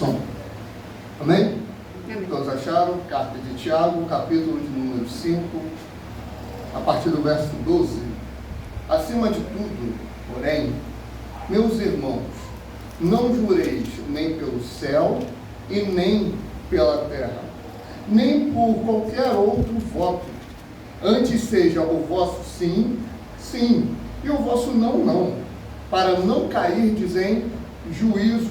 som. Amém? Todos acharam? Carta de Tiago, capítulo de número 5, a partir do verso 12. Acima de tudo, porém, meus irmãos, não jureis nem pelo céu e nem pela terra, nem por qualquer outro voto. Antes seja o vosso sim, sim, e o vosso não, não, para não cairdes em juízo.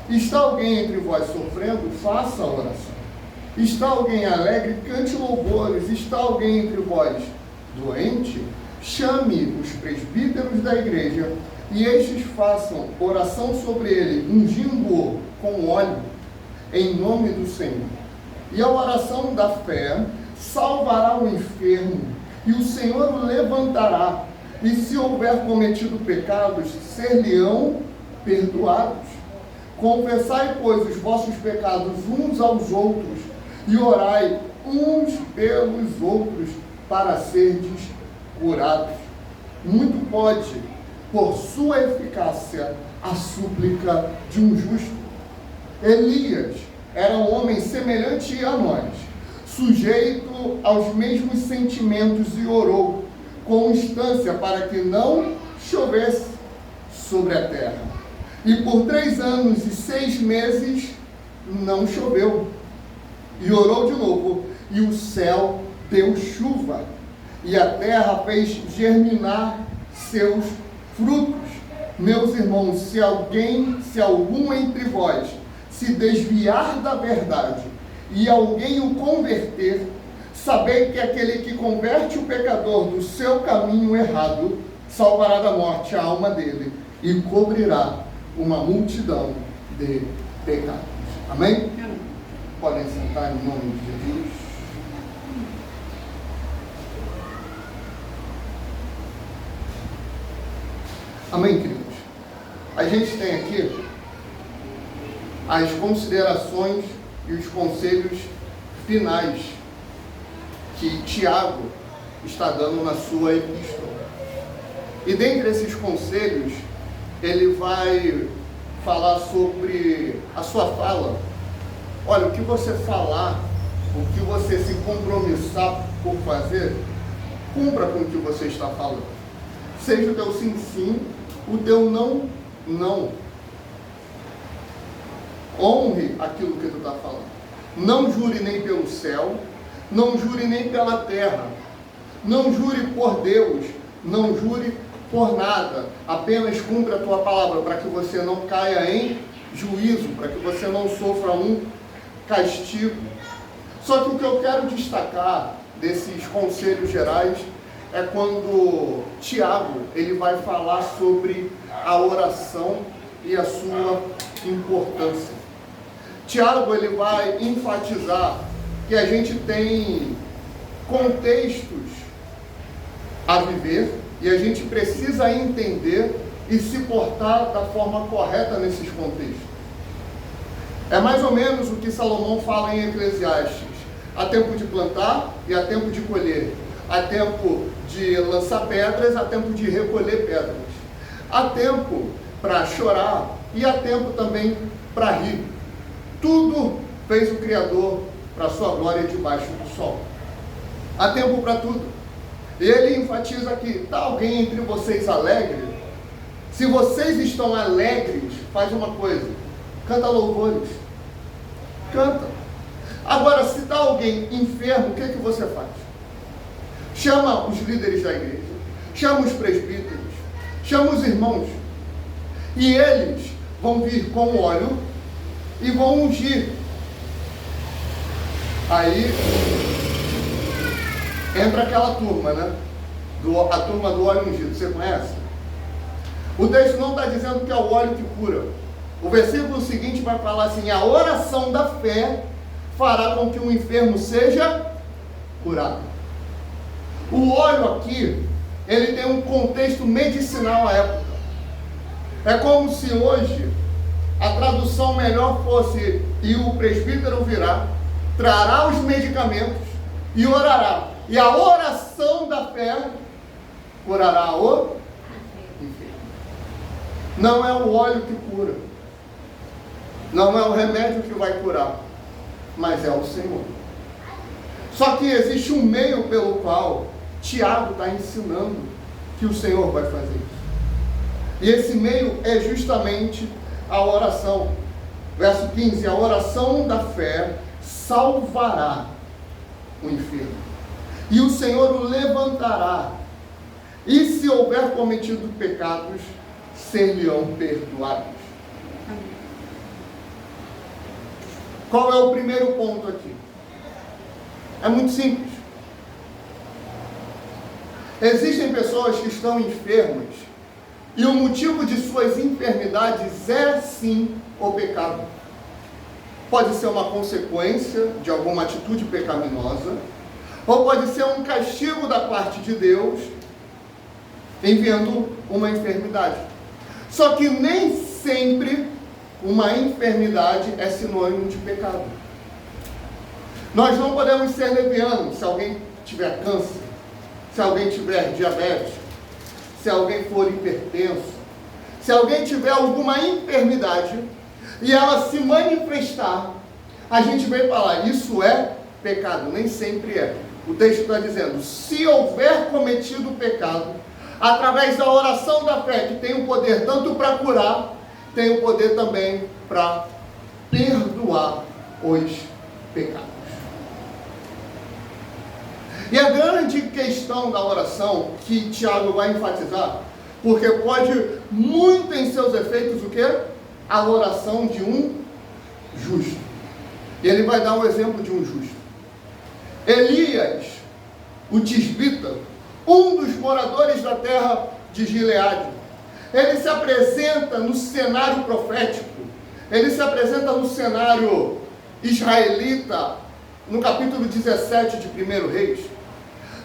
Está alguém entre vós sofrendo? Faça a oração. Está alguém alegre? Cante louvores. Está alguém entre vós doente? Chame os presbíteros da igreja, e estes façam oração sobre ele, ungindo-o com óleo, em nome do Senhor. E a oração da fé salvará o enfermo, e o Senhor o levantará. E se houver cometido pecados, ser-lhe-ão perdoados. Confessai, pois, os vossos pecados uns aos outros, e orai uns pelos outros, para serdes curados. Muito pode, por sua eficácia, a súplica de um justo. Elias era um homem semelhante a nós, sujeito aos mesmos sentimentos, e orou com instância para que não chovesse sobre a terra. E por 3 anos e 6 meses não choveu. E orou de novo, e o céu deu chuva, e a terra fez germinar seus frutos. Meus irmãos, se algum entre vós se desviar da verdade, e alguém o converter, sabei que aquele que converte o pecador do seu caminho errado, salvará da morte a alma dele, e cobrirá uma multidão de pecados. Amém? Podem sentar em nome de Jesus. Amém, queridos? A gente tem aqui as considerações e os conselhos finais que Tiago está dando na sua epístola. E dentre esses conselhos, ele vai falar sobre a sua fala. Olha, o que você falar, o que você se compromissar por fazer, cumpra com o que você está falando. Seja o teu sim, sim, o teu não, não. Honre aquilo que tu está falando. Não jure nem pelo céu, não jure nem pela terra. Não jure por Deus, não jure por nada. Apenas cumpra a tua palavra, para que você não caia em juízo, para que você não sofra um castigo. Só que o que eu quero destacar desses conselhos gerais é quando Tiago ele vai falar sobre a oração e a sua importância. Tiago ele vai enfatizar que a gente tem contextos a viver e a gente precisa entender e se portar da forma correta nesses contextos. É mais ou menos o que Salomão fala em Eclesiastes: há tempo de plantar e há tempo de colher, há tempo de lançar pedras, há tempo de recolher pedras, há tempo para chorar e há tempo também para rir. Tudo fez o Criador para a sua glória debaixo do sol. Há tempo para tudo. Ele enfatiza aqui: está alguém entre vocês alegre? Se vocês estão alegres, faz uma coisa: canta louvores. Canta. Agora, se está alguém enfermo, o que você faz? Chama os líderes da igreja, chama os presbíteros, chama os irmãos, e eles vão vir com óleo e vão ungir. Aí entra aquela turma, né? A turma do óleo ungido. Você conhece? O texto não está dizendo que é o óleo que cura. O versículo seguinte vai falar assim: a oração da fé fará com que o enfermo seja curado. O óleo aqui, ele tem um contexto medicinal à época. É como se hoje a tradução melhor fosse: e o presbítero virá, trará os medicamentos e orará. E a oração da fé curará o enfermo. Não é o óleo que cura. Não é o remédio que vai curar, mas é o Senhor. Só que existe um meio pelo qual Tiago está ensinando que o Senhor vai fazer isso. E esse meio é justamente a oração. Verso 15: a oração da fé salvará o enfermo, e o Senhor o levantará, e se houver cometido pecados, ser-lhe-ão perdoados. Qual é o primeiro ponto aqui? É muito simples. Existem pessoas que estão enfermas, e o motivo de suas enfermidades é sim o pecado. Pode ser uma consequência de alguma atitude pecaminosa, ou pode ser um castigo da parte de Deus, enviando uma enfermidade. Só que nem sempre uma enfermidade é sinônimo de pecado. Nós não podemos ser levianos. Se alguém tiver câncer, se alguém tiver diabetes, se alguém for hipertenso, se alguém tiver alguma enfermidade e ela se manifestar, a gente vem falar, isso é pecado. Nem sempre é. O texto está dizendo, se houver cometido pecado, através da oração da fé, que tem o poder tanto para curar, tem o poder também para perdoar os pecados. E a grande questão da oração, que Tiago vai enfatizar, porque pode muito em seus efeitos o quê? A oração de um justo. E ele vai dar um exemplo de um justo. Elias, o tisbita, um dos moradores da terra de Gileade, ele se apresenta no cenário profético, ele se apresenta no cenário israelita, no capítulo 17 de 1 Reis.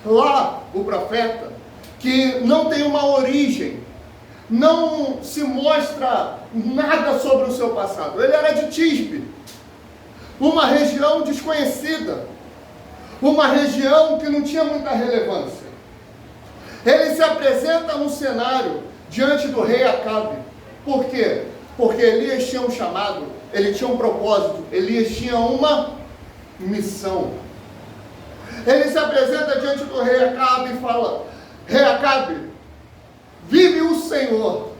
Lá, o profeta, que não tem uma origem, não se mostra nada sobre o seu passado. Ele era de Tisbe, uma região desconhecida, uma região que não tinha muita relevância. Ele se apresenta no cenário diante do rei Acabe. Por quê? Porque Elias tinha um chamado, ele tinha um propósito, Elias tinha uma missão. Ele se apresenta diante do rei Acabe e fala, rei Acabe, vive o Senhor,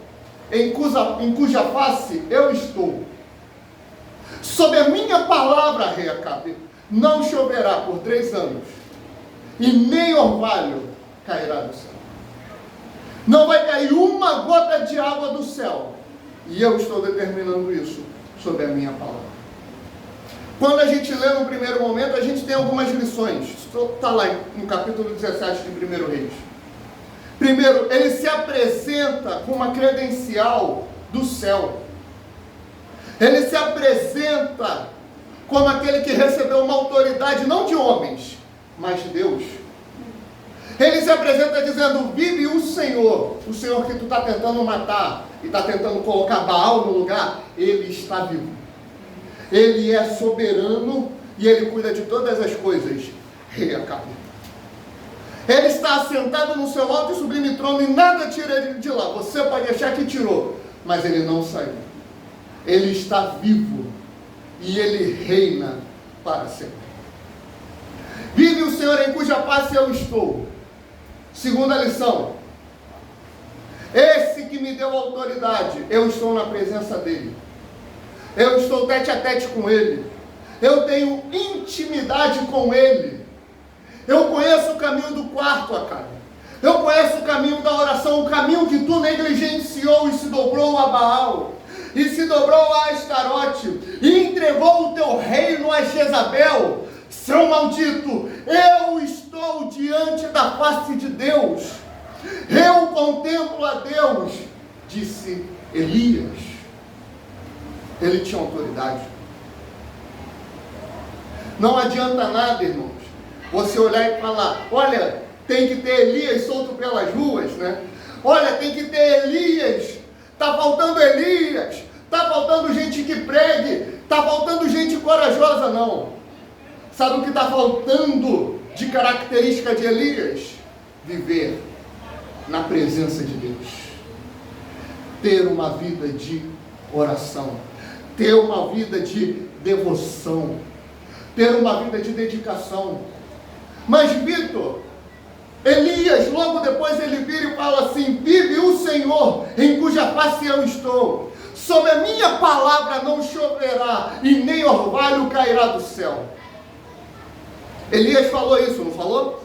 em cuja face eu estou. Sob a minha palavra, rei Acabe, não choverá por 3 anos, e nem orvalho cairá do céu. Não vai cair uma gota de água do céu, e eu estou determinando isso sob a minha palavra. Quando a gente lê no primeiro momento, a gente tem algumas lições. Está lá no capítulo 17 de 1 Reis. Primeiro, ele se apresenta com uma credencial do céu. Ele se apresenta como aquele que recebeu uma autoridade não de homens, mas de Deus. Ele se apresenta dizendo, vive o Senhor que tu está tentando matar e está tentando colocar Baal no lugar, ele está vivo. Ele é soberano e ele cuida de todas as coisas. Rei Acabe. Ele está assentado no seu alto e sublime trono e nada tira ele de lá. Você pode achar que tirou, mas ele não saiu. Ele está vivo e ele reina para sempre. Vive o Senhor em cuja face eu estou. Segunda lição. Esse que me deu autoridade, eu estou na presença dele. Eu estou tete a tete com ele. Eu tenho intimidade com ele. Eu conheço o caminho do quarto, Acabe. Eu conheço o caminho da oração, o caminho que tu negligenciou e se dobrou a Baal, e se dobrou a Astarote, e entregou o teu reino a Jezabel. Seu maldito, eu estou diante da face de Deus. Eu contemplo a Deus, disse Elias. Ele tinha autoridade. Não adianta nada, irmãos, você olhar e falar, olha, tem que ter Elias solto pelas ruas, né? Olha, tem que ter Elias, está faltando Elias, está faltando gente que pregue, está faltando gente corajosa, não. Sabe o que está faltando de característica de Elias? Viver na presença de Deus. Ter uma vida de oração. ter uma vida de devoção, ter uma vida de dedicação. Mas Vitor, Elias, logo depois ele vira e fala assim: vive o Senhor em cuja face eu estou, sobre a minha palavra não choverá e nem orvalho cairá do céu. Elias falou isso, não falou?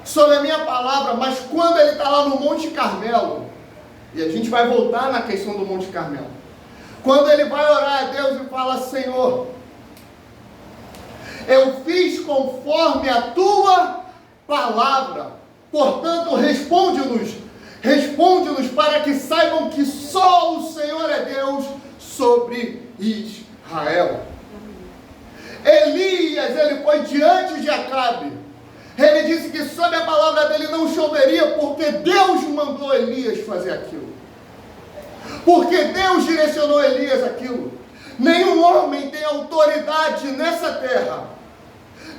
Sobre a minha palavra. Mas quando ele está lá no Monte Carmelo, e a gente vai voltar na questão do Monte Carmelo, quando ele vai orar a Deus e fala: Senhor, eu fiz conforme a tua palavra, portanto responde-nos para que saibam que só o Senhor é Deus sobre Israel. Elias, ele foi diante de Acabe, ele disse que sob a palavra dele não choveria, porque Deus mandou Elias fazer aquilo, porque Deus direcionou Elias aquilo. Nenhum homem tem autoridade nessa terra,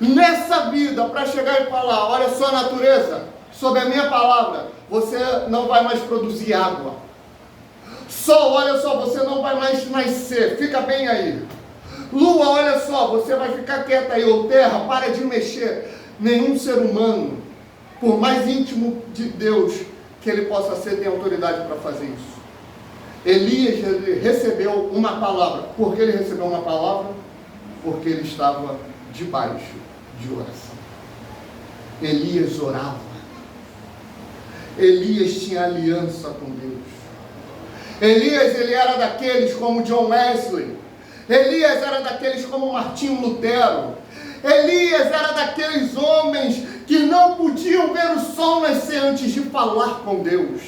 nessa vida, para chegar e falar: olha só, natureza, sob a minha palavra você não vai mais produzir água. Sol, olha só, você não vai mais nascer, fica bem aí. Lua, olha só, você vai ficar quieta aí. Ou terra, para de mexer. Nenhum ser humano, por mais íntimo de Deus que ele possa ser, tem autoridade para fazer isso. Elias, ele recebeu uma palavra. Por que ele recebeu uma palavra? Porque ele estava debaixo de oração. Elias orava. Elias tinha aliança com Deus. Elias, ele era daqueles como John Wesley. Elias era daqueles como Martinho Lutero. Elias era daqueles homens que não podiam ver o sol nascer antes de falar com Deus.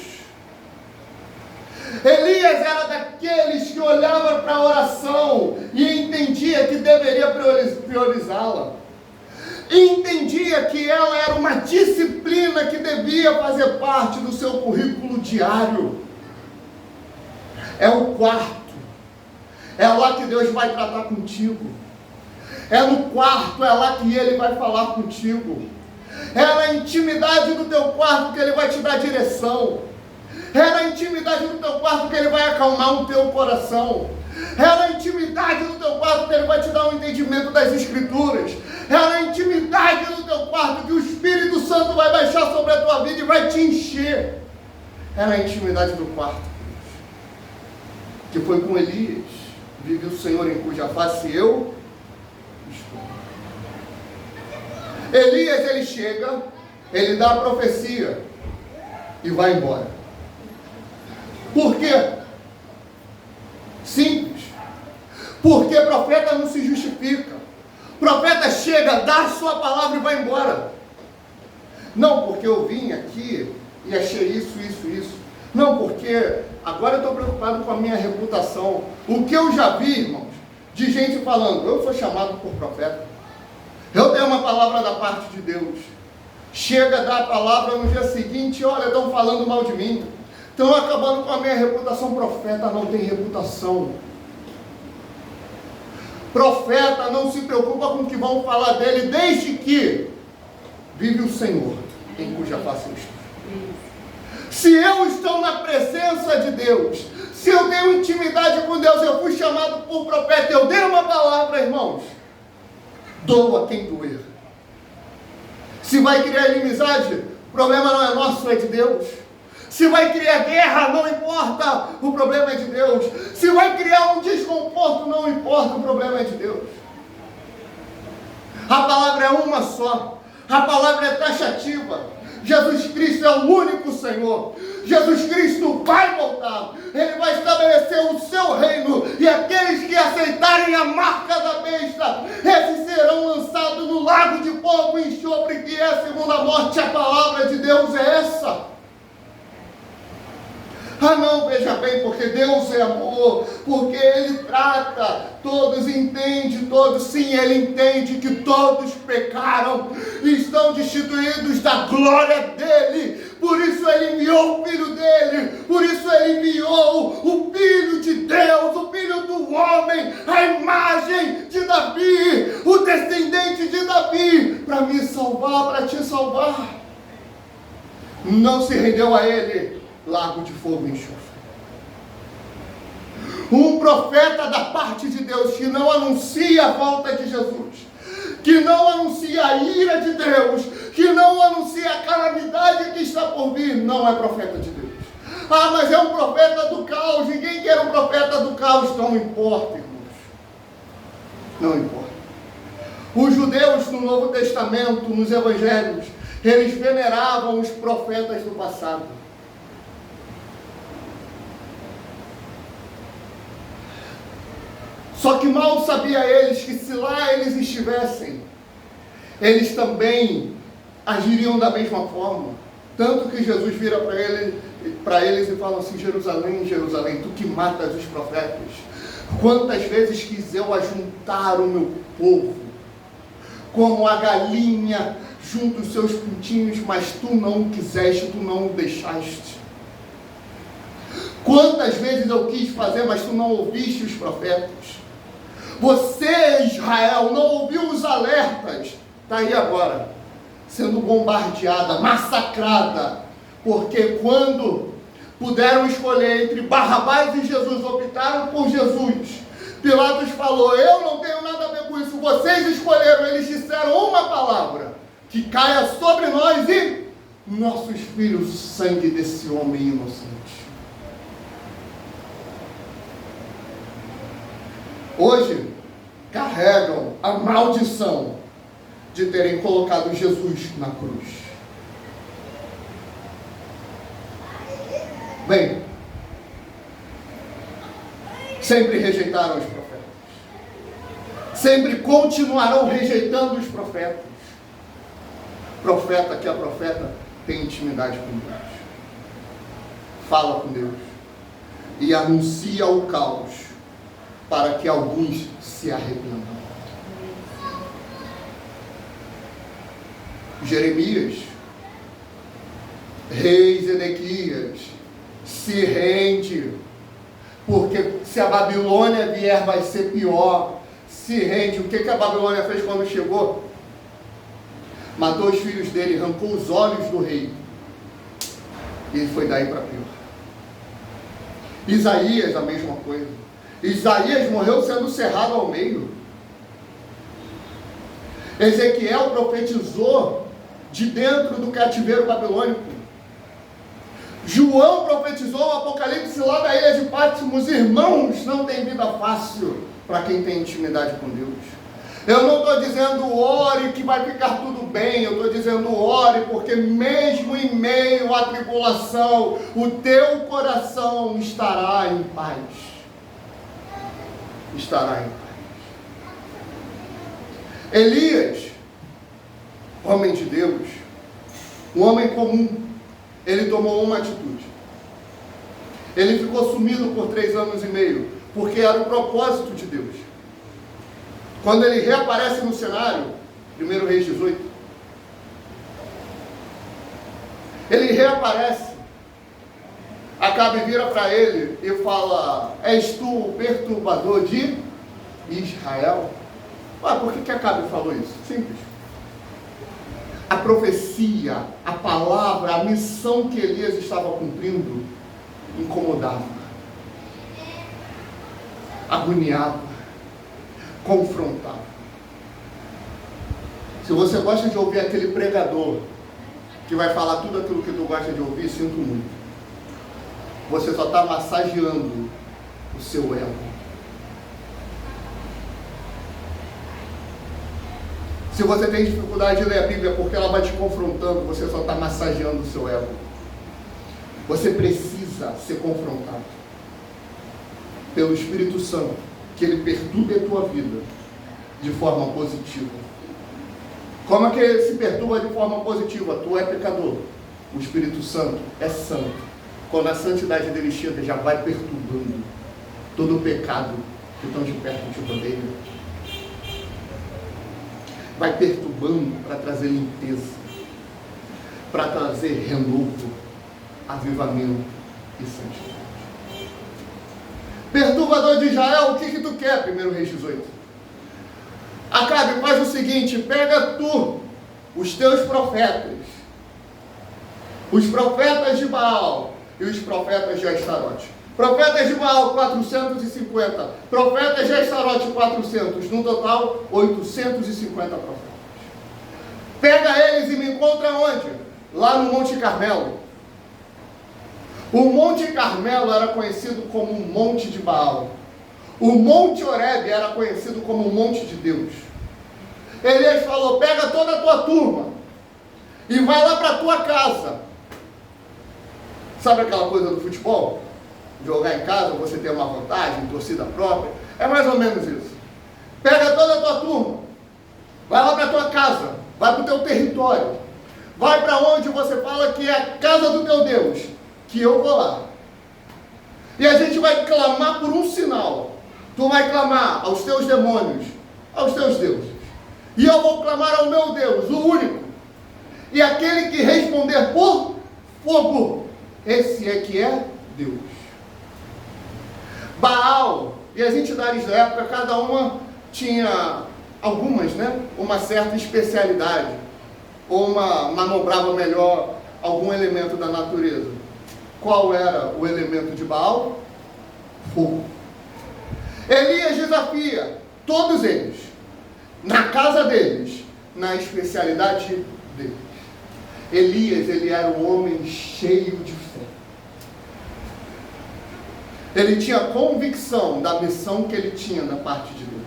Elias era daqueles que olhava para a oração e entendia que deveria priorizá-la. Entendia que ela era uma disciplina que devia fazer parte do seu currículo diário. É o quarto. É lá que Deus vai tratar contigo. É no quarto, é lá que Ele vai falar contigo. É na intimidade do teu quarto que Ele vai te dar direção. É na intimidade do teu quarto que Ele vai acalmar o teu coração. É na intimidade do teu quarto que Ele vai te dar um entendimento das Escrituras. É na intimidade do teu quarto que o Espírito Santo vai baixar sobre a tua vida e vai te encher. É na intimidade do quarto, que foi com Elias. Vive o Senhor em cuja face eu estou. Elias, ele chega, ele dá a profecia e vai embora. Por quê? Simples. Porque profeta não se justifica. Profeta chega, dá a sua palavra e vai embora. Não porque eu vim aqui e achei isso. Não, porque agora eu estou preocupado com a minha reputação. O que eu já vi, irmãos, de gente falando: eu fui chamado por profeta, eu tenho uma palavra da parte de Deus. Chega, dá a palavra, no dia seguinte: olha, estão falando mal de mim, estão acabando com a minha reputação. Profeta não tem reputação. Profeta não se preocupa com o que vão falar dele, desde que vive o Senhor em cuja face eu estou. Se eu estou na presença de Deus, se eu tenho intimidade com Deus, eu fui chamado por profeta, eu dei uma palavra, irmãos, doa quem doer. Se vai criar inimizade, o problema não é nosso, é de Deus. Se vai criar guerra, não importa, o problema é de Deus. Se vai criar um desconforto, não importa, o problema é de Deus. A palavra é uma só, a palavra é taxativa. Jesus Cristo é o único Senhor. Jesus Cristo vai voltar. Ele vai estabelecer o seu reino. E aqueles que aceitarem a marca da besta, esses serão lançados no lago de fogo e enxofre, que é a segunda morte. A palavra de Deus é essa. Ah não, veja bem, porque Deus é amor, porque Ele trata todos, entende todos. Sim, Ele entende que todos pecaram e estão destituídos da glória dEle. Por isso Ele enviou o Filho dEle, por isso Ele enviou o Filho de Deus, o Filho do homem, a imagem de Davi, o descendente de Davi, para me salvar, para te salvar. Não se rendeu a Ele lago de fogo e enxofre. Um profeta da parte de Deus que não anuncia a volta de Jesus, que não anuncia a ira de Deus, que não anuncia a calamidade que está por vir, não é profeta de Deus. Ah, mas é um profeta do caos. Ninguém quer um profeta do caos. Não importa, irmãos. Não importa. Os judeus no Novo Testamento, nos Evangelhos, eles veneravam os profetas do passado. Só que mal sabia eles que se lá eles estivessem, eles também agiriam da mesma forma. Tanto que Jesus vira para eles e fala assim: Jerusalém, Jerusalém, tu que matas os profetas, quantas vezes quis eu ajuntar o meu povo, como a galinha junta os seus pintinhos, mas tu não quiseste, tu não o deixaste. Quantas vezes eu quis fazer, mas tu não ouviste os profetas. Você, Israel, não ouviu os alertas. Está aí agora, sendo bombardeada, massacrada, porque quando puderam escolher entre Barrabás e Jesus, optaram por Jesus. Pilatos falou: eu não tenho nada a ver com isso, vocês escolheram. Eles disseram uma palavra: que caia sobre nós e nossos filhos o sangue desse homem inocente. Hoje carregam a maldição de terem colocado Jesus na cruz. Bem, sempre rejeitaram os profetas, sempre continuarão rejeitando os profetas. Profeta que é profeta tem intimidade com Deus, fala com Deus e anuncia o caos para que alguns se arrependam. Jeremias, rei Zedequias, se rende, porque se a Babilônia vier vai ser pior. Se rende. O que a Babilônia fez quando chegou? Matou os filhos dele, arrancou os olhos do rei, e ele foi daí para pior. Isaías, a mesma coisa. Isaías morreu sendo cerrado ao meio. Ezequiel profetizou de dentro do cativeiro babilônico. João profetizou o Apocalipse lá da ilha de Patmos. Irmãos, não tem vida fácil para quem tem intimidade com Deus. Eu não estou dizendo ore que vai ficar tudo bem. Eu estou dizendo ore porque mesmo em meio à tribulação, o teu coração estará em paz. Estará em paz. Elias, homem de Deus, um homem comum, ele tomou uma atitude. Ele ficou sumido por 3 anos e meio, porque era o propósito de Deus. Quando ele reaparece no cenário, 1 Reis 18, ele reaparece. Acabe vira para ele e fala: és tu o perturbador de Israel? Por que Acabe falou isso? Simples. A profecia, a palavra, a missão que Elias estava cumprindo incomodava, agoniava, confrontava. Se você gosta de ouvir aquele pregador que vai falar tudo aquilo que tu gosta de ouvir, sinto muito. Você só está massageando o seu ego. Se você tem dificuldade de ler a Bíblia porque ela vai te confrontando, você só está massageando o seu ego. Você precisa ser confrontado pelo Espírito Santo, que ele perturbe a tua vida de forma positiva. Como é que ele se perturba de forma positiva? Tu é pecador, o Espírito Santo é santo. Quando a santidade dele chega, já vai perturbando todo o pecado que estão de perto te rodeia. Vai perturbando para trazer limpeza, para trazer renovo, avivamento e santidade. Perturbador de Israel, o que tu quer? 1 Reis 18. Acabe, faz o seguinte: pega tu, os teus profetas, os profetas de Baal e os profetas de Astarote. Profetas de Baal, 450. Profetas de Astarote, 400. No total, 850 profetas. Pega eles e me encontra onde? Lá no Monte Carmelo. O Monte Carmelo era conhecido como o Monte de Baal. O Monte Horebe era conhecido como o Monte de Deus. Elias falou, pega toda a tua turma e vai lá para a tua casa. Sabe aquela coisa do futebol? Jogar em casa, você ter uma vantagem, torcida própria. É mais ou menos isso. Pega toda a tua turma, vai lá para a tua casa, vai para o teu território, vai para onde você fala que é a casa do teu Deus, que eu vou lá. E a gente vai clamar por um sinal. Tu vai clamar aos teus demônios, aos teus deuses. E eu vou clamar ao meu Deus, o único. E aquele que responder por fogo, esse é que é Deus. Baal e as entidades da época, cada uma tinha algumas, né? Uma certa especialidade. Ou manobrava melhor algum elemento da natureza. Qual era o elemento de Baal? Fogo. Elias desafia todos eles, na casa deles, na especialidade deles. Elias, ele era um homem cheio de fé. Ele tinha convicção da missão que ele tinha da parte de Deus.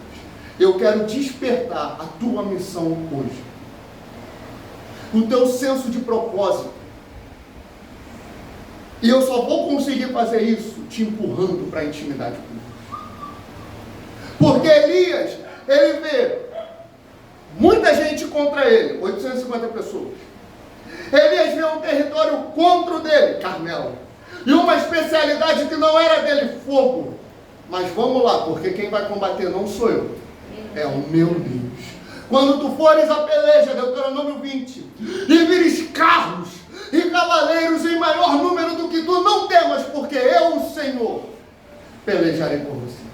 Eu quero despertar a tua missão hoje. O teu senso de propósito. E eu só vou conseguir fazer isso te empurrando para a intimidade com Deus. Porque Elias, ele vê muita gente contra ele, 850 pessoas. Elias vê um território contra o dele, Carmelo. E uma especialidade que não era dele, fogo. Mas vamos lá, porque quem vai combater não sou eu, é o meu Deus. Quando tu fores a peleja, Deuteronômio 20, e vires carros e cavaleiros em maior número do que tu, não temas, porque eu, o Senhor, pelejarei por vocês.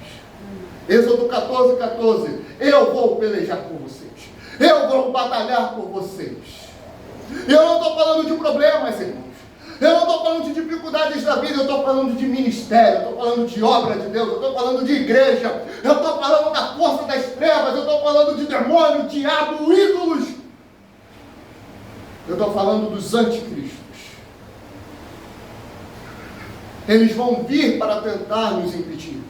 Êxodo 14, 14, eu vou pelejar por vocês. Eu vou batalhar por vocês. Eu não estou falando de problemas, irmãos. Eu não estou falando de dificuldades da vida, eu estou falando de ministério, eu estou falando de obra de Deus, eu estou falando de igreja, eu estou falando da força das trevas, eu estou falando de demônio, diabo, ídolos. Eu estou falando dos anticristos. Eles vão vir para tentar nos impedir.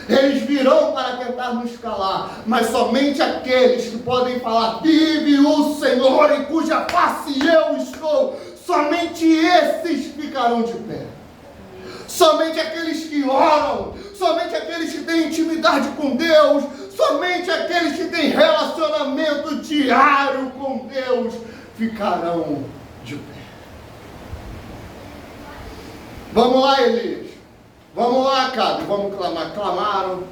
Eles virão para tentar nos calar, mas somente aqueles que podem falar, vive o Senhor em cuja face eu estou, somente esses ficarão de pé. Somente aqueles que oram, somente aqueles que têm intimidade com Deus, somente aqueles que têm relacionamento diário com Deus, ficarão de pé. Vamos lá, Elias. Vamos lá, Acabe, vamos clamar. Clamaram,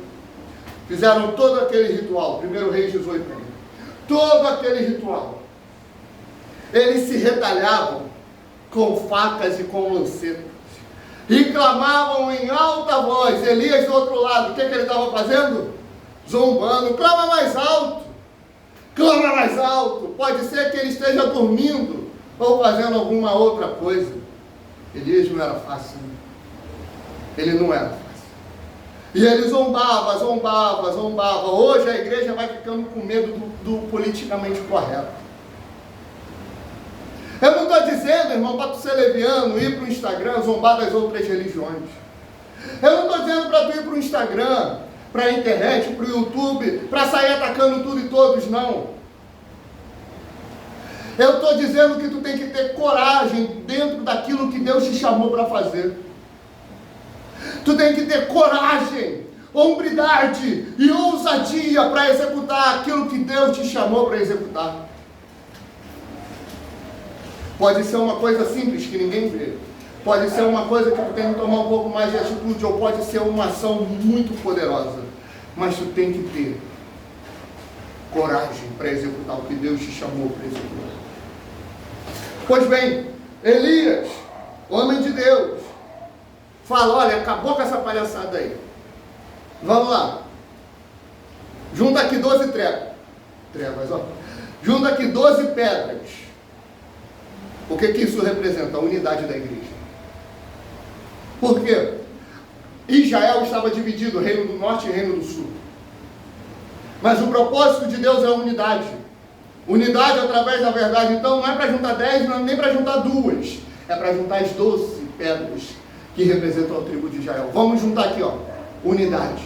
fizeram todo aquele ritual, 1 Reis 18. Todo aquele ritual. Eles se retalhavam com facas e com lancetas. E clamavam em alta voz. Elias do outro lado, o que ele estava fazendo? Zombando. Clama mais alto. Clama mais alto. Pode ser que ele esteja dormindo ou fazendo alguma outra coisa. Elias não era fácil. Ele não era fácil. E ele zombava. Hoje a igreja vai ficando com medo do politicamente correto. Eu não estou dizendo, irmão, para tu ser leviano, ir para o Instagram, zombar das outras religiões. Eu não estou dizendo para tu ir para o Instagram, para a internet, para o YouTube, para sair atacando tudo e todos, não. Eu estou dizendo que tu tem que ter coragem dentro daquilo que Deus te chamou para fazer. Tu tem que ter coragem, hombridade e ousadia para executar aquilo que Deus te chamou para executar. Pode ser uma coisa simples que ninguém vê. Pode ser uma coisa que tu tem que tomar um pouco mais de atitude, ou pode ser uma ação muito poderosa. Mas tu tem que ter coragem para executar o que Deus te chamou para executar. Pois bem, Elias, homem de Deus, fala, olha, acabou com essa palhaçada aí. Vamos lá. Junta aqui 12 trevas, ó. Junta aqui 12 pedras. O que isso representa? A unidade da igreja. Por quê? Israel estava dividido, reino do norte e reino do sul. Mas o propósito de Deus é a unidade. Unidade através da verdade. Então não é para juntar 10, não é nem para juntar 2. É para juntar as 12 pedras que representam a tribo de Israel. Vamos juntar aqui, ó. Unidade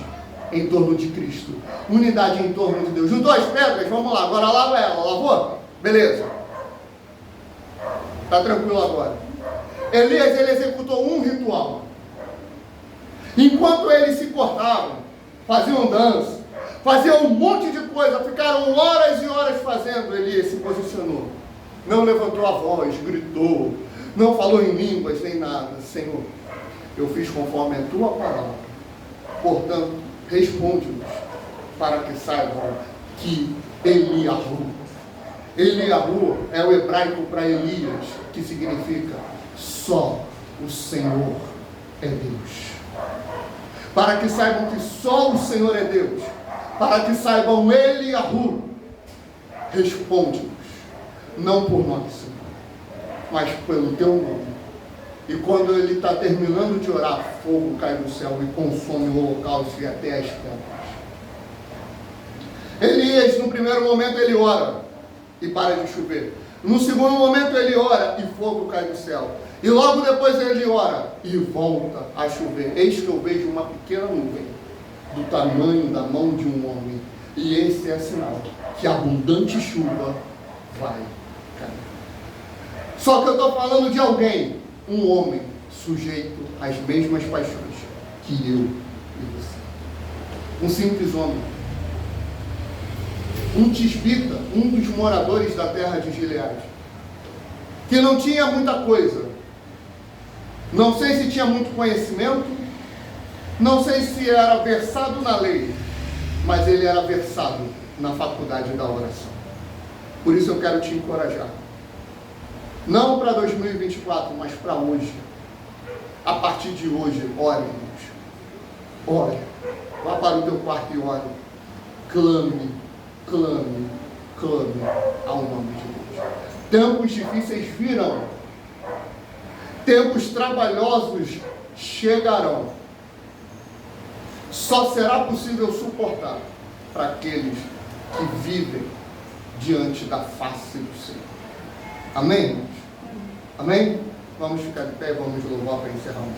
em torno de Cristo. Unidade em torno de Deus. Juntou as pedras? Vamos lá. Agora lava ela. Lavou? Beleza. Está tranquilo agora. Elias, ele executou um ritual. Enquanto eles se cortavam, faziam dança, faziam um monte de coisa, ficaram horas e horas fazendo, Elias se posicionou. Não levantou a voz, gritou, não falou em línguas, nem nada. Senhor, eu fiz conforme a tua palavra. Portanto, responde-nos para que saibam que Eliahu. Eliahu é o hebraico para Elias, que significa só o Senhor é Deus. Para que saibam que só o Senhor é Deus. Para que saibam Eliahu. Responde-nos, não por nós, Senhor, mas pelo teu nome. E quando ele está terminando de orar, fogo cai do céu e consome o holocausto e até as pedras. Elias, no primeiro momento, ele ora e para de chover. No segundo momento, ele ora e fogo cai do céu. E logo depois ele ora e volta a chover. Eis que eu vejo uma pequena nuvem do tamanho da mão de um homem. E esse é sinal que abundante chuva vai cair. Só que eu estou falando de alguém, um homem sujeito às mesmas paixões que eu e você. Um simples homem. Um tisbita, um dos moradores da terra de Gileade, que não tinha muita coisa. Não sei se tinha muito conhecimento, não sei se era versado na lei, mas ele era versado na faculdade da oração. Por isso eu quero te encorajar. Não para 2024, mas para hoje. A partir de hoje, ore, irmãos. Ore. Vá para o teu quarto e ore. Clame, clame, clame ao nome de Deus. Tempos difíceis virão. Tempos trabalhosos chegarão. Só será possível suportar para aqueles que vivem diante da face do Senhor. Amém, irmãos? Amém? Vamos ficar de pé e vamos louvar para encerrarmos.